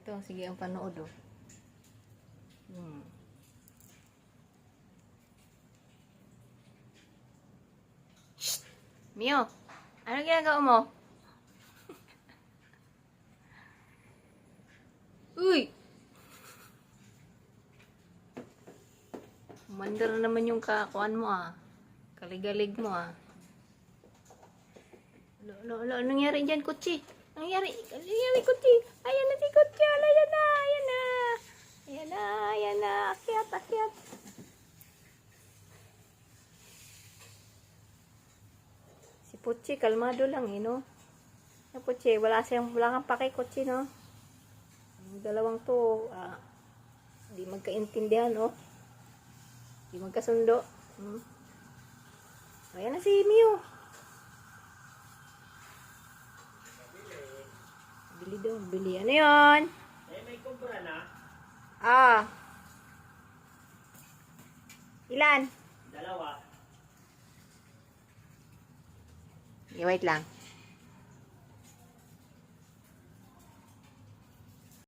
Ito, sige ang panood, oh. Shh! Mio, ano ginagawa mo? Uy! Umandar naman yung kakuan mo, ah. Kaligalig mo, ah. Ano nangyari dyan, Kutsi? Ano nangyari, Kutsi? Ayan na si Kutsi, ayan na, ayan na. Ayan na, ayan na. Akyat, akyat. Si Kutsi, kalmado lang, eh, no? Si Kutsi, wala kang pake, Kutsi, no? Yung dalawang to, di magkaintindihan, oh. Di magkasundo. Ayan na si Mio. Bili daw, bili. Ano yun? May kumpra na? Ilan? 2. Wait lang.